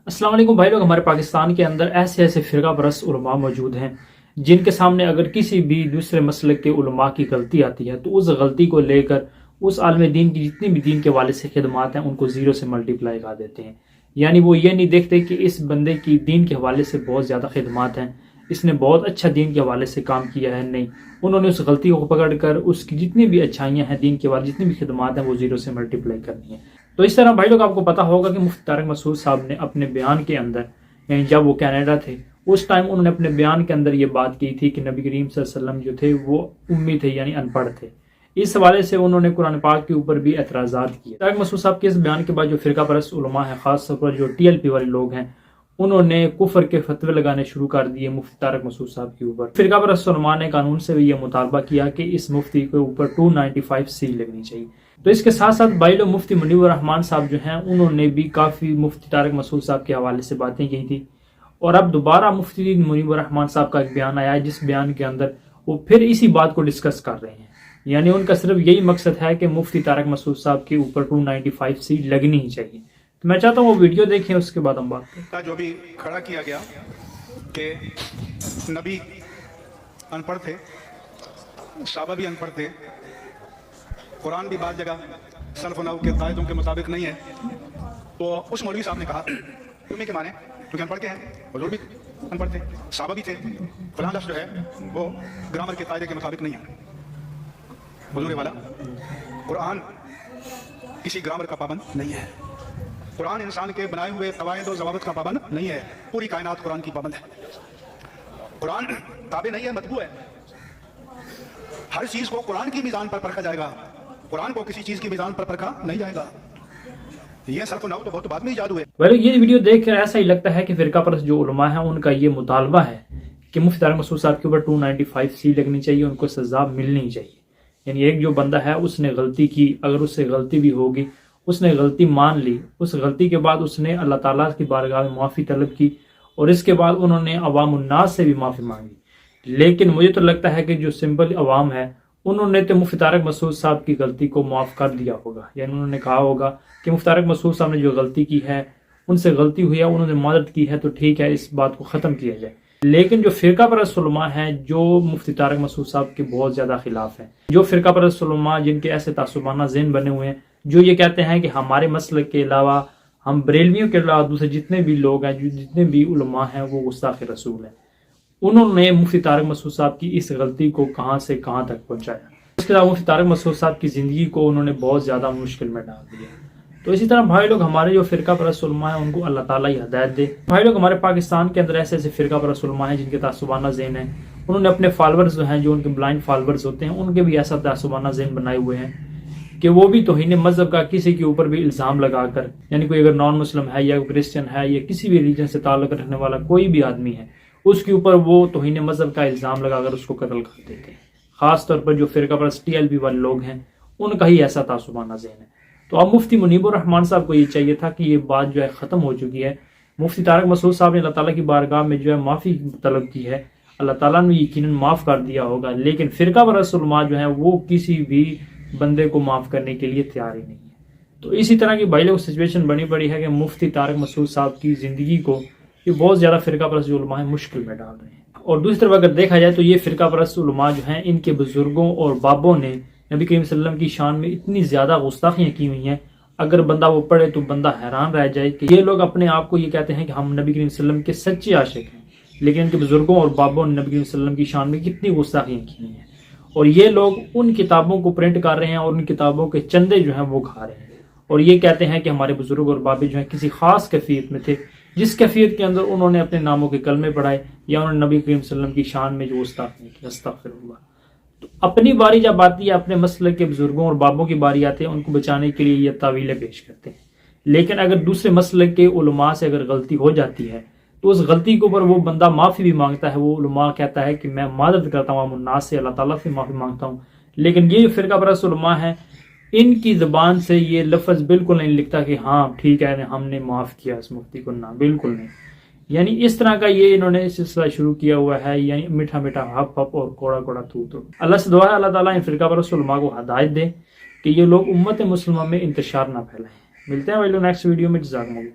السلام علیکم بھائی لوگ، ہمارے پاکستان کے اندر ایسے فرقہ پرست علماء موجود ہیں جن کے سامنے اگر کسی بھی دوسرے مسلک کے علماء کی غلطی آتی ہے تو اس غلطی کو لے کر اس عالم دین کی جتنی بھی دین کے حوالے سے خدمات ہیں ان کو زیرو سے ملٹیپلائی کر دیتے ہیں. یعنی وہ یہ نہیں دیکھتے کہ اس بندے کی دین کے حوالے سے بہت زیادہ خدمات ہیں، اس نے بہت اچھا دین کے حوالے سے کام کیا ہے. نہیں، انہوں نے اس غلطی کو پکڑ کر اس کی جتنی بھی اچھائیاں ہیں دین کے حوالے جتنی بھی خدمات ہیں وہ زیرو سے ملٹیپلائی کرنی ہیں. تو اس طرح بھائی لوگ آپ کو پتا ہوگا کہ مفتی طارق مسعود صاحب نے اپنے بیان کے اندر، یعنی جب وہ کینیڈا تھے اس ٹائم انہوں نے اپنے بیان کے اندر یہ بات کی تھی کہ نبی کریم صلی اللہ علیہ وسلم جو تھے وہ امی تھے، یعنی ان پڑھ تھے. اس حوالے سے انہوں نے قرآن پاک کے اوپر بھی اعتراضات کیے. طارق مسعود صاحب کے اس بیان کے بعد جو فرقہ پرست علماء ہیں، خاص طور پر جو ٹی ایل پی والے لوگ ہیں، انہوں نے کفر کے فتوے لگانے شروع کر دیے مفتی طارق مسعود صاحب کے اوپر. فرقہ پرست علماء نے قانون سے بھی یہ مطالبہ کیا کہ اس مفتی کے اوپر 295 سی لگنی چاہیے. تو اس کے ساتھ ساتھ بھائی لوگ مفتی منیب الرحمان صاحب جو ہیں انہوں نے بھی کافی مفتی طارق مسعود صاحب کے حوالے سے باتیں کی تھی. اور اب دوبارہ مفتی منیب الرحمان صاحب کا ایک بیان آیا ہے جس بیان کے اندر وہ پھر اسی بات کو ڈسکس کر رہے ہیں. یعنی ان کا صرف یہی مقصد ہے کہ مفتی طارق مسعود صاحب کے اوپر 295 سی لگنی ہی چاہیے. تو میں چاہتا ہوں وہ ویڈیو دیکھیں، اس کے بعد ہم بات کریں. جو بھی کھڑا کیا گیا کہ نبی ان پڑھ تھے، صحابہ بھی ان پڑھ تھے، قرآن بھی بعض جگہ سلف و نو کے قاعدوں کے مطابق نہیں ہے، تو اس مولوی صاحب نے کہا تمہیں کے مانے کیونکہ ان پڑھ کے ہیں، حضور بھی ان پڑھ تھے، صحابہ بھی تھے، فلاں لفظ جو ہے وہ گرامر کے قاعدے کے مطابق نہیں ہے. حضور والا قرآن کسی گرامر کا پابند نہیں ہے، قرآن انسان کے بنائے ہوئے قواعد و ضوابط کا پابند نہیں ہے، پوری کائنات قرآن کی پابند ہے. قرآن تابع نہیں ہے، مطبوع ہے. ہر چیز کو قرآن کی میزان پر پرکھا جائے گا، قرآن کو کسی چیز کی میزان پر پرکھا نہیں جائے گا. یہ سلف و نو تو بہت بعد میں ایجاد ہوئے. یہ ویڈیو دیکھ کر ایسا ہی لگتا ہے کہ فرقہ پرست جو علماء ہیں ان کا یہ مطالبہ ہے کہ مفتی طارق مسعود صاحب کے اوپر 295 سی لگنی چاہیے، ان کو سزا ملنی چاہیے. یعنی ایک جو بندہ ہے اس نے غلطی کی، اگر اس سے غلطی بھی ہوگی، اس نے غلطی مان لی، اس غلطی کے بعد اس نے اللہ تعالیٰ کی بارگاہ میں معافی طلب کی اور اس کے بعد انہوں نے عوام الناس سے بھی معافی مانگی. لیکن مجھے تو لگتا ہے کہ جو سمپل عوام ہے انہوں نے تو مفتی طارق مسعود صاحب کی غلطی کو معاف کر دیا ہوگا. یعنی انہوں نے کہا ہوگا کہ مفتی طارق مسعود صاحب نے جو غلطی کی ہے، ان سے غلطی ہوئی ہے، انہوں نے معذرت کی ہے، تو ٹھیک ہے، اس بات کو ختم کیا جائے. لیکن جو فرقہ پرست علماء ہیں جو مفتی طارق مسعود صاحب کے بہت زیادہ خلاف ہیں، جو فرقہ پرست علماء جن کے ایسے تعصبانہ ذہن بنے ہوئے ہیں، جو یہ کہتے ہیں کہ ہمارے مسلک کے علاوہ، ہم بریلویوں کے علاوہ دوسرے جتنے بھی لوگ ہیں، جتنے بھی علماء ہیں وہ گستاخ رسول ہیں، انہوں نے مفتی طارق مسعود صاحب کی اس غلطی کو کہاں سے کہاں تک پہنچایا. اس کے علاوہ مفتی طارق مسعود صاحب کی زندگی کو انہوں نے بہت زیادہ مشکل میں ڈال دیا. تو اسی طرح بھائی لوگ ہمارے جو فرقہ پرست علماء ہیں ان کو اللہ تعالیٰ ہی ہدایت دے. بھائی لوگ ہمارے پاکستان کے اندر ایسے فرقہ پرست علماء ہیں جن کے تعصبانہ ذہن ہیں، انہوں نے اپنے فالورز جو ہیں، جو ان کے بلائنڈ فالورز ہوتے ہیں، ان کے بھی ایسا تعصبانہ ذہن بنائے ہوئے ہیں کہ وہ بھی توہین مذہب کا کسی کے اوپر بھی الزام لگا کر، یعنی کوئی اگر نان مسلم ہے یا کرسچن ہے یا کسی بھی ریلیجن سے تعلق رکھنے والا کوئی بھی آدمی ہے، اس کے اوپر وہ توہین مذہب کا الزام لگا کر اس کو قتل کر دیتے ہیں. خاص طور پر جو فرقہ پرست ٹی ایل پی والے لوگ ہیں ان کا ہی ایسا تعصبانہ ذہن ہے. تو اب مفتی منیب الرحمان صاحب کو یہ چاہیے تھا کہ یہ بات جو ہے ختم ہو چکی ہے. مفتی طارق مسعود صاحب نے اللہ تعالیٰ کی بارگاہ میں جو ہے معافی طلب کی ہے، اللہ تعالیٰ نے یقیناً معاف کر دیا ہوگا. لیکن فرقہ پرست علماء جو ہیں وہ کسی بھی بندے کو معاف کرنے کے لیے تیار ہی نہیں ہے. تو اسی طرح کی بھائی لوگ سچویشن بنی پڑی ہے کہ مفتی طارق مسعود صاحب کی زندگی کو یہ بہت زیادہ فرقہ پرست جو علماء ہیں مشکل میں ڈال رہے ہیں. اور دوسری طرف اگر دیکھا جائے تو یہ فرقہ پرست علماء جو ہیں ان کے بزرگوں اور بابوں نے نبی کریم صلی اللہ علیہ وسلم کی شان میں اتنی زیادہ گستاخیاں کی ہوئی ہیں، اگر بندہ وہ پڑھے تو بندہ حیران رہ جائے کہ یہ لوگ اپنے آپ کو یہ کہتے ہیں کہ ہم نبی کریم صلی اللہ علیہ وسلم کے سچے عاشق ہیں، لیکن ان کے بزرگوں اور بابوں نے نبی کریم صلی اللہ علیہ وسلم کی شان میں کتنی گستاخیاں کی ہیں. اور یہ لوگ ان کتابوں کو پرنٹ کر رہے ہیں اور ان کتابوں کے چندے جو ہیں وہ کھا رہے ہیں اور یہ کہتے ہیں کہ ہمارے بزرگ اور بابے جو ہیں کسی خاص کیفیت میں تھے، جس کیفیت کے اندر انہوں نے اپنے ناموں کے کلمے پڑھائے یا انہوں نے نبی کریم صلی اللہ علیہ وسلم کی شان میں جو گستاخی کی. استغفر اللہ. تو اپنی باری جب آتی ہے، اپنے مسلک کے بزرگوں اور بابوں کی باری آتی ہے، ان کو بچانے کے لیے یہ تعویلیں پیش کرتے ہیں. لیکن اگر دوسرے مسلک کے علماء سے اگر غلطی ہو جاتی ہے تو اس غلطی کے اوپر وہ بندہ معافی بھی مانگتا ہے، وہ علماء کہتا ہے کہ میں معذرت کرتا ہوں الناس سے، اللہ تعالیٰ سے معافی مانگتا ہوں. لیکن یہ جو فرقہ پرست علماء ہیں ان کی زبان سے یہ لفظ بالکل نہیں لکھتا کہ ہاں ٹھیک ہے ہم نے معاف کیا اس مفتی کو، نہ بالکل نہیں. یعنی اس طرح کا یہ انہوں نے سلسلہ شروع کیا ہوا ہے، یعنی میٹھا میٹھا ہپ ہپ اور کوڑا کوڑا تھو تھو. اللہ سے دعا ہے اللہ تعالیٰ ان فرقہ پرست علماء کو ہدایت دے کہ یہ لوگ امت مسلمہ میں انتشار نہ پھیلائیں. ملتے ہیں نیکسٹ ویڈیو میں. جزاکم اللہ.